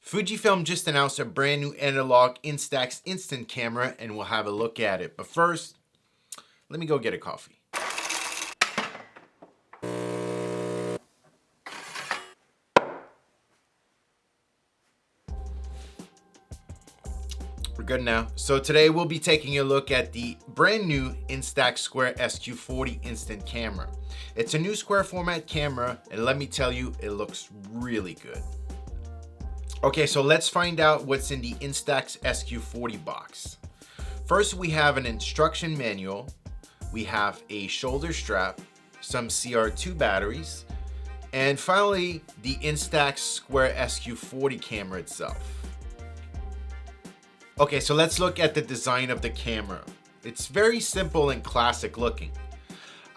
Fujifilm just announced a brand new analog Instax instant camera and we'll have a look at it. But first, let me go get a coffee. We're good now. So today we'll be taking a look at the brand new Instax Square SQ40 instant camera. It's a new square format camera and let me tell you, it looks really good. Okay, so let's find out what's in the Instax SQ40 box. First, we have an instruction manual. We have a shoulder strap, some CR2 batteries, and finally, the Instax Square SQ40 camera itself. Okay, so let's look at the design of the camera. It's very simple and classic looking.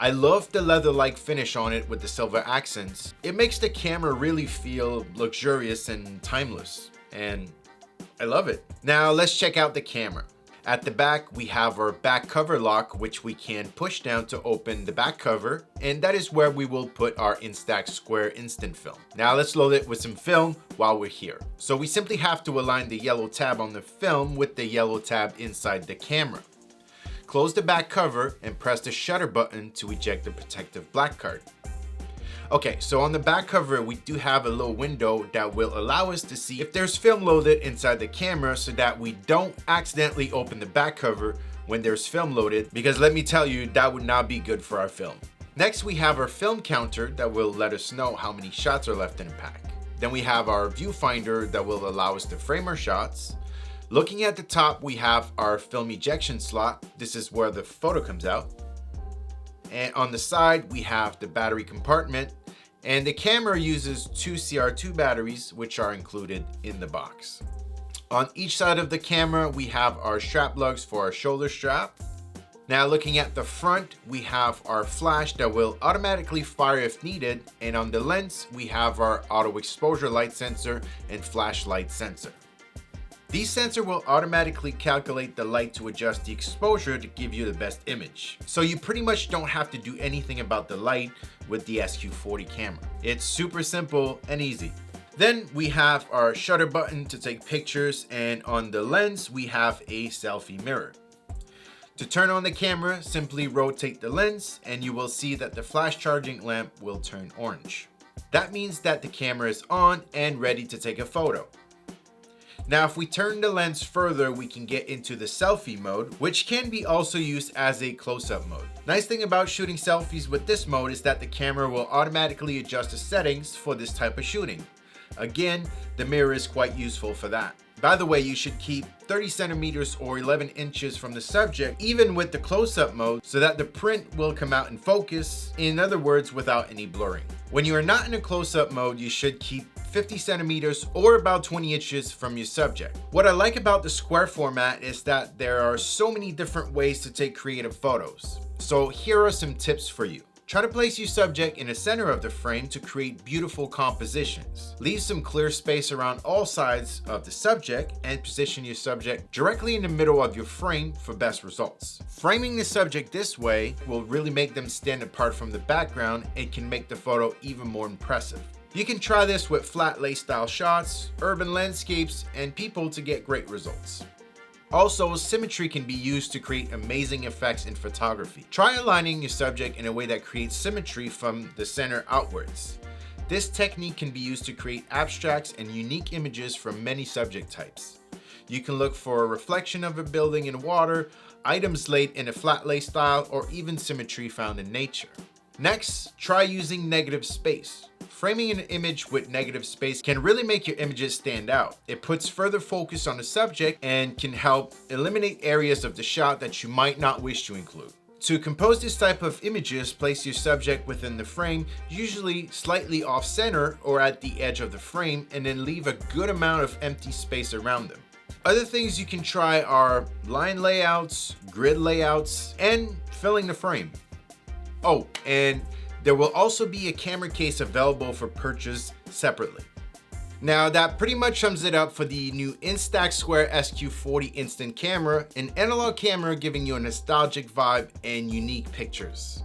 I love the leather-like finish on it with the silver accents. It makes the camera really feel luxurious and timeless, and I love it. Now let's check out the camera. At the back, we have our back cover lock, which we can push down to open the back cover, and that is where we will put our Instax Square Instant Film. Now let's load it with some film while we're here. So we simply have to align the yellow tab on the film with the yellow tab inside the camera. Close the back cover and press the shutter button to eject the protective black card. Okay, so on the back cover, we do have a little window that will allow us to see if there's film loaded inside the camera so that we don't accidentally open the back cover when there's film loaded, because let me tell you, that would not be good for our film. Next, we have our film counter that will let us know how many shots are left in the pack. Then we have our viewfinder that will allow us to frame our shots. Looking at the top, we have our film ejection slot. This is where the photo comes out. And on the side, we have the battery compartment. And the camera uses two CR2 batteries, which are included in the box. On each side of the camera, we have our strap lugs for our shoulder strap. Now looking at the front, we have our flash that will automatically fire if needed. And on the lens, we have our auto exposure light sensor and flashlight sensor. These sensors will automatically calculate the light to adjust the exposure to give you the best image. So you pretty much don't have to do anything about the light with the SQ40 camera. It's super simple and easy. Then we have our shutter button to take pictures, and on the lens, we have a selfie mirror. To turn on the camera, simply rotate the lens and you will see that the flash charging lamp will turn orange. That means that the camera is on and ready to take a photo. Now, if we turn the lens further, we can get into the selfie mode, which can be also used as a close-up mode. Nice thing about shooting selfies with this mode is that the camera will automatically adjust the settings for this type of shooting. Again, the mirror is quite useful for that. By the way, you should keep 30 centimeters or 11 inches from the subject, even with the close-up mode, so that the print will come out in focus, in other words, without any blurring. When you are not in a close-up mode, you should keep 50 centimeters or about 20 inches from your subject. What I like about the square format is that there are so many different ways to take creative photos. So here are some tips for you. Try to place your subject in the center of the frame to create beautiful compositions. Leave some clear space around all sides of the subject and position your subject directly in the middle of your frame for best results. Framing the subject this way will really make them stand apart from the background and can make the photo even more impressive. You can try this with flat lay style shots, urban landscapes, and people to get great results. Also, symmetry can be used to create amazing effects in photography. Try aligning your subject in a way that creates symmetry from the center outwards. This technique can be used to create abstracts and unique images from many subject types. You can look for a reflection of a building in water, items laid in a flat lay style, or even symmetry found in nature. Next, try using negative space. Framing an image with negative space can really make your images stand out. It puts further focus on the subject and can help eliminate areas of the shot that you might not wish to include. To compose this type of images, place your subject within the frame, usually slightly off center or at the edge of the frame, and then leave a good amount of empty space around them. Other things you can try are line layouts, grid layouts, and filling the frame. Oh, and there will also be a camera case available for purchase separately. Now that pretty much sums it up for the new Instax Square SQ40 instant camera, an analog camera giving you a nostalgic vibe and unique pictures.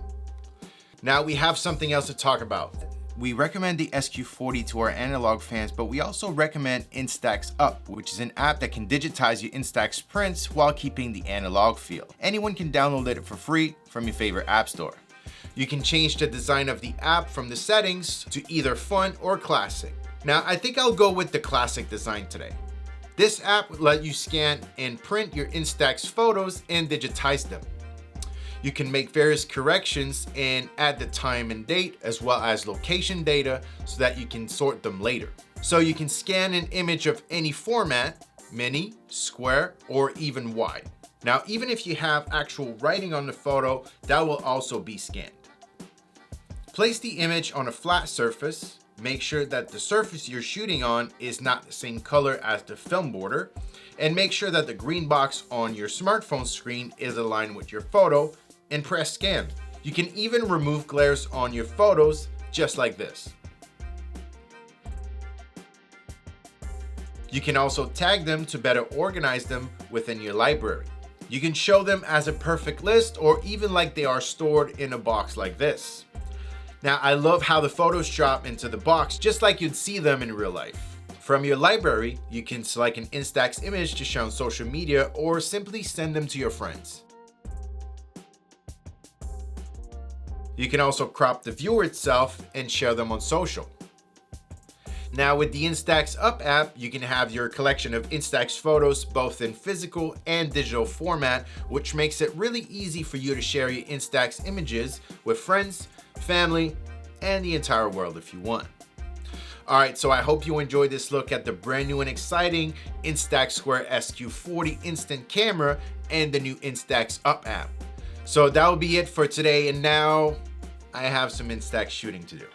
Now we have something else to talk about. we recommend the SQ40 to our analog fans, but we also recommend Instax Up, which is an app that can digitize your Instax prints while keeping the analog feel. Anyone can download it for free from your favorite app store. You can change the design of the app from the settings to either fun or classic. Now, I think I'll go with the classic design today. This app will let you scan and print your Instax photos and digitize them. You can make various corrections and add the time and date as well as location data so that you can sort them later. So you can scan an image of any format, mini, square, or even wide. Now, even if you have actual writing on the photo, that will also be scanned. Place the image on a flat surface. Make sure that the surface you're shooting on is not the same color as the film border, and make sure that the green box on your smartphone screen is aligned with your photo, and press scan. You can even remove glares on your photos just like this. You can also tag them to better organize them within your library. You can show them as a perfect list or even like they are stored in a box like this. Now, I love how the photos drop into the box just like you'd see them in real life. From your library, you can select an Instax image to share on social media or simply send them to your friends. You can also crop the viewer itself and share them on social. Now with the Instax Up app, you can have your collection of Instax photos both in physical and digital format, which makes it really easy for you to share your Instax images with friends, family, and the entire world if you want. Alright, so I hope you enjoyed this look at the brand new and exciting Instax Square SQ40 instant camera and the new Instax Up app. So that will be it for today, and now I have some Instax shooting to do.